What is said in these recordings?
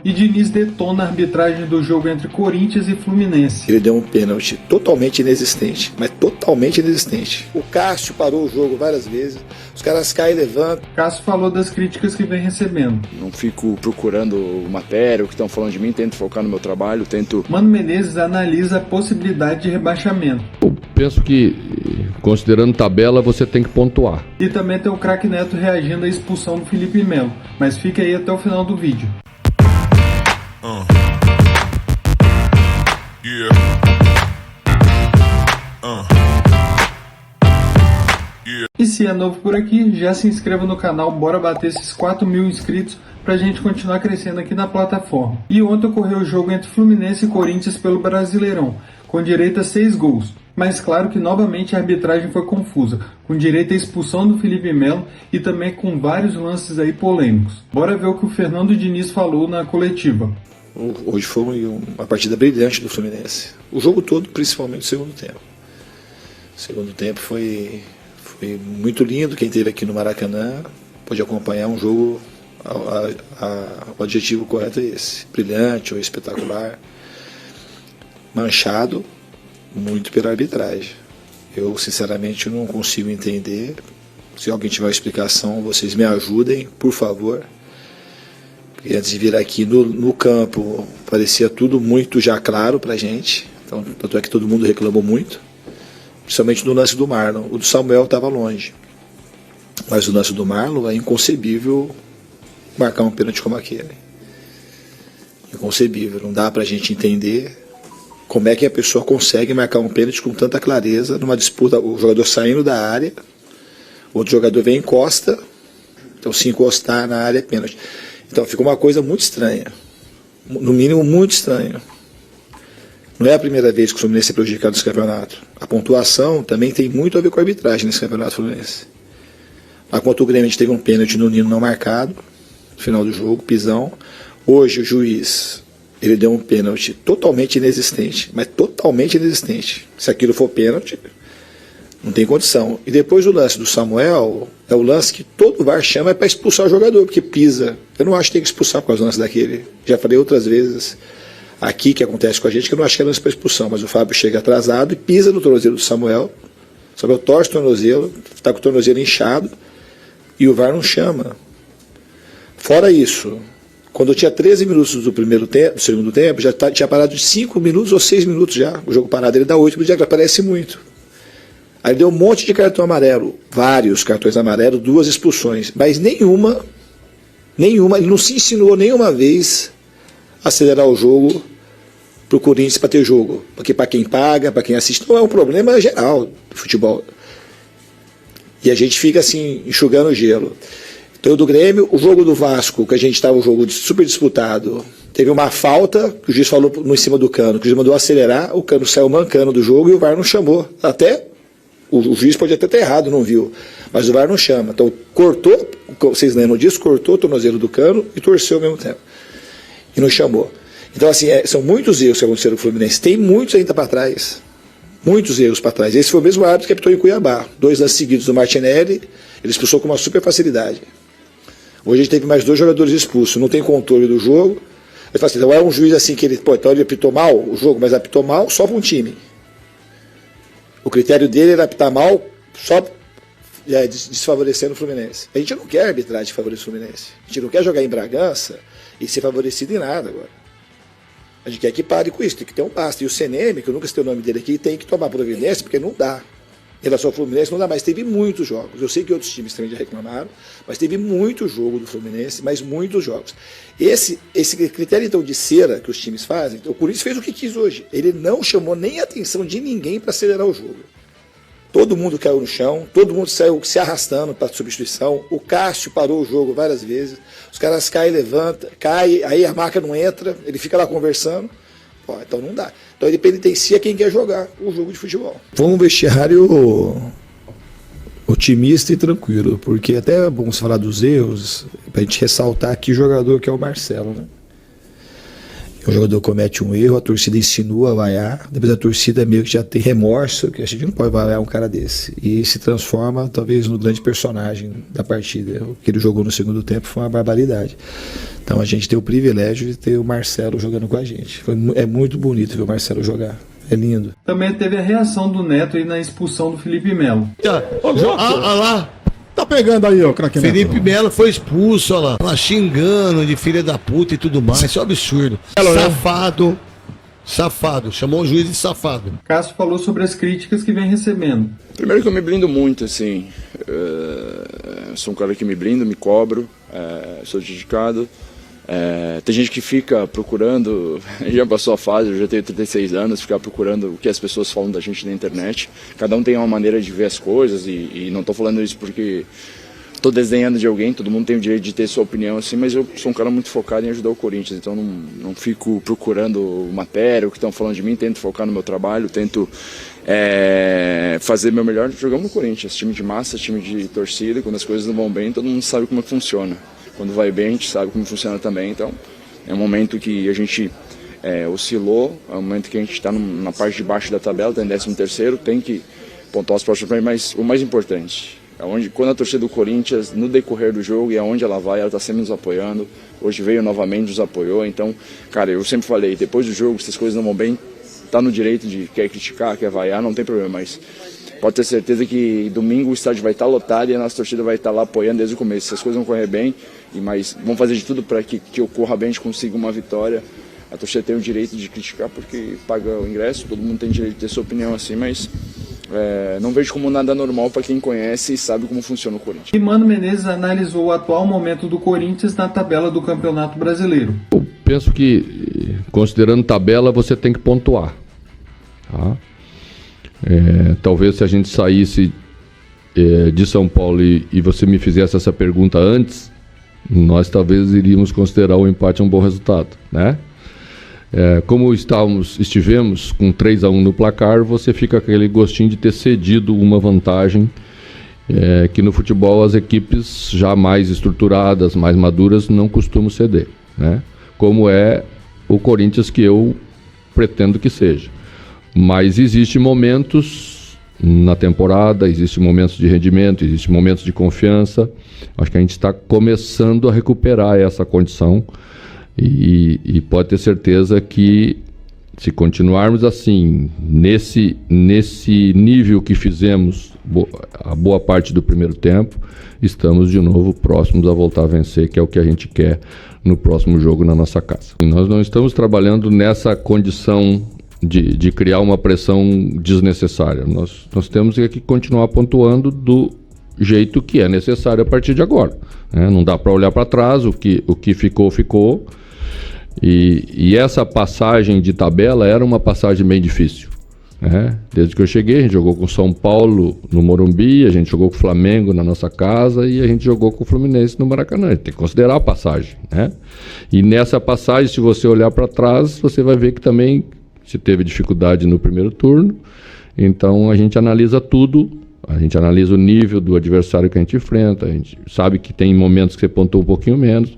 E Diniz detona a arbitragem do jogo entre Corinthians e Fluminense. Ele deu um pênalti totalmente inexistente, mas totalmente inexistente. O Cássio parou o jogo várias vezes, os caras caem e levantam. Cássio falou das críticas que vem recebendo. Não fico procurando matéria, o que estão falando de mim, tento focar no meu trabalho, tento... Mano Menezes analisa a possibilidade de rebaixamento. Eu penso que, considerando tabela, você tem que pontuar. E também tem o craque Neto reagindo à expulsão do Felipe Melo, mas fica aí até o final do vídeo. E se é novo por aqui, já se inscreva no canal, bora bater esses 4.000 inscritos pra gente continuar crescendo aqui na plataforma. E ontem ocorreu o jogo entre Fluminense e Corinthians pelo Brasileirão, com direito a 6 gols. Mas claro que novamente a arbitragem foi confusa, com direito à expulsão do Felipe Melo e também com vários lances aí polêmicos. Bora ver o que o Fernando Diniz falou na coletiva. Hoje foi uma partida brilhante do Fluminense. O jogo todo, principalmente o segundo tempo. O segundo tempo foi muito lindo. Quem esteve aqui no Maracanã pode acompanhar um jogo. O adjetivo correto é esse: brilhante ou espetacular. Manchado muito pela arbitragem. Eu sinceramente não consigo entender. Se alguém tiver uma explicação, vocês me ajudem, por favor. Porque antes de vir aqui no campo parecia tudo muito já claro pra gente. Então, tanto é que todo mundo reclamou muito, principalmente no lance do Marlon. O do Samuel estava longe, mas o lance do Marlon é inconcebível marcar um pênalti como aquele. Inconcebível, não dá pra gente entender como é que a pessoa consegue marcar um pênalti com tanta clareza numa disputa, o jogador saindo da área, o outro jogador vem e encosta, então se encostar na área é pênalti. Então ficou uma coisa muito estranha, no mínimo muito estranha. Não é a primeira vez que o Fluminense é prejudicado nesse campeonato. A pontuação também tem muito a ver com a arbitragem nesse campeonato Fluminense. Lá contra o Grêmio a gente teve um pênalti no Nino não marcado, no final do jogo, pisão. Hoje o juiz, ele deu um pênalti totalmente inexistente, mas totalmente inexistente. Se aquilo for pênalti, não tem condição. E depois o lance do Samuel, é o lance que todo VAR chama para expulsar o jogador, porque pisa. Eu não acho que tem que expulsar por causa do lance daquele. Já falei outras vezes aqui que acontece com a gente, que eu não acho que é lance para expulsão, mas o Fábio chega atrasado e pisa no tornozelo do Samuel. O Samuel torce o tornozelo, está com o tornozelo inchado, e o VAR não chama. Fora isso, quando eu tinha 13 minutos do segundo tempo, já tinha parado de 5 minutos ou 6 minutos já. O jogo parado ele dá 8 minutos, já aparece muito. Aí deu um monte de cartão amarelo, vários cartões amarelos, 2 expulsões, mas nenhuma, ele não se insinuou nenhuma vez a acelerar o jogo para o Corinthians para ter jogo. Porque para quem paga, para quem assiste, não é um problema geral do futebol. E a gente fica assim, enxugando o gelo. Então, do Grêmio, o jogo do Vasco, que a gente estava um jogo super disputado, teve uma falta, que o juiz falou em cima do Cano, que o juiz mandou acelerar, o Cano saiu mancando do jogo e o VAR não chamou. Até o juiz pode até estar errado, não viu, mas o VAR não chama. Então, cortou, vocês lembram disso, cortou o tornozelo do Cano e torceu ao mesmo tempo. E não chamou. Então, assim, são muitos erros que aconteceram no Fluminense. Tem muitos ainda para trás. Muitos erros para trás. Esse foi o mesmo árbitro que apitou em Cuiabá. 2 lances seguidos do Martinelli, ele expulsou com uma super facilidade. Hoje a gente teve mais 2 jogadores expulsos, não tem controle do jogo. Ele fala assim, então é um juiz assim que ele, então ele apitou mal o jogo, mas apitou mal só para um time. O critério dele era apitar mal só desfavorecendo o Fluminense. A gente não quer arbitragem favorecer o Fluminense. A gente não quer jogar em Bragança e ser favorecido em nada agora. A gente quer que pare com isso, tem que ter um basta. E o CNM, que eu nunca citei o nome dele aqui, tem que tomar providência, porque não dá. Em relação ao Fluminense, não dá mais. Teve muitos jogos. Eu sei que outros times também já reclamaram, mas teve muito jogo do Fluminense, mas muitos jogos. Esse critério, então, de cera que os times fazem, então, o Corinthians fez o que quis hoje. Ele não chamou nem a atenção de ninguém para acelerar o jogo. Todo mundo caiu no chão, todo mundo saiu se arrastando para a substituição. O Cássio parou o jogo várias vezes. Os caras caem, levantam, caem, aí a marca não entra, ele fica lá conversando. Pô, então não dá. Então ele penitencia quem quer jogar o jogo de futebol. Foi um vestiário otimista e tranquilo, porque até é bom você falar dos erros, para a gente ressaltar aqui o jogador que é o Marcelo, né? O jogador comete um erro, a torcida insinua a vaiar, depois a torcida meio que já tem remorso, que a gente não pode vaiar um cara desse. E se transforma, talvez, no grande personagem da partida. O que ele jogou no segundo tempo foi uma barbaridade. Então a gente tem o privilégio de ter o Marcelo jogando com a gente. É muito bonito ver o Marcelo jogar. É lindo. Também teve a reação do Neto aí na expulsão do Felipe Melo. Olha lá. Tá pegando aí, ó, craque Neto. Felipe Melo foi expulso, olha lá xingando de filha da puta e tudo mais. Isso é um absurdo. Safado. Safado. Chamou o juiz de safado. Cássio falou sobre as críticas que vem recebendo. Primeiro que eu me blindo muito, assim. Sou um cara que me blindo, me cobro, sou dedicado. Tem gente que fica procurando, já passou a fase, eu já tenho 36 anos, ficar procurando o que as pessoas falam da gente na internet. Cada um tem uma maneira de ver as coisas e não estou falando isso porque estou desdenhando de alguém, todo mundo tem o direito de ter sua opinião, assim, mas eu sou um cara muito focado em ajudar o Corinthians, então não fico procurando matéria, o que estão falando de mim, tento focar no meu trabalho, tento fazer meu melhor. Jogamos no Corinthians, time de massa, time de torcida, e quando as coisas não vão bem, todo mundo sabe como é que funciona. Quando vai bem, a gente sabe como funciona também, então é um momento que a gente oscilou, é um momento que a gente está na parte de baixo da tabela, está em 13º, tem que pontuar os próximos prêmios, mas o mais importante, quando a torcida do Corinthians, no decorrer do jogo e aonde ela vai, ela está sempre nos apoiando, hoje veio novamente, nos apoiou, então, cara, eu sempre falei, depois do jogo, se as coisas não vão bem, está no direito de quer criticar, quer vaiar, não tem problema, mas pode ter certeza que domingo o estádio vai estar lotado e a nossa torcida vai estar lá apoiando desde o começo. Se as coisas vão correr bem, mas vamos fazer de tudo para que ocorra bem, a gente consiga uma vitória. A torcida tem o direito de criticar porque paga o ingresso, todo mundo tem direito de ter sua opinião assim, mas não vejo como nada normal para quem conhece e sabe como funciona o Corinthians. E Mano Menezes analisou o atual momento do Corinthians na tabela do Campeonato Brasileiro. Eu penso que, considerando tabela, você tem que pontuar. Tá? Talvez se a gente saísse de São Paulo e você me fizesse essa pergunta antes, nós talvez iríamos considerar o empate um bom resultado, né? Como estivemos com 3-1 no placar, você fica com aquele gostinho de ter cedido uma vantagem que no futebol as equipes já mais estruturadas, mais maduras, não costumam ceder, né? Como é o Corinthians que eu pretendo que seja. Mas existem momentos na temporada, existem momentos de rendimento, existem momentos de confiança. Acho que a gente está começando a recuperar essa condição e pode ter certeza que se continuarmos assim, nesse nível que fizemos a boa parte do primeiro tempo, estamos de novo próximos a voltar a vencer, que é o que a gente quer no próximo jogo na nossa casa. E nós não estamos trabalhando nessa condição de criar uma pressão desnecessária. Nós temos que continuar pontuando do jeito que é necessário a partir de agora, né? Não dá para olhar para trás, o que ficou, ficou. E essa passagem de tabela era uma passagem bem difícil, né? Desde que eu cheguei, a gente jogou com São Paulo no Morumbi, a gente jogou com o Flamengo na nossa casa e a gente jogou com o Fluminense no Maracanã. A gente tem que considerar a passagem, né? E nessa passagem, se você olhar para trás, você vai ver que também se teve dificuldade no primeiro turno. Então a gente analisa tudo, a gente analisa o nível do adversário que a gente enfrenta, a gente sabe que tem momentos que você pontua um pouquinho menos.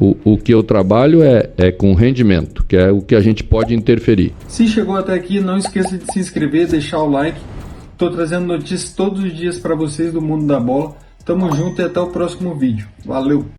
O que eu trabalho é com rendimento, que é o que a gente pode interferir. Se chegou até aqui, não esqueça de se inscrever, deixar o like. Estou trazendo notícias todos os dias para vocês do mundo da bola. Tamo junto e até o próximo vídeo. Valeu!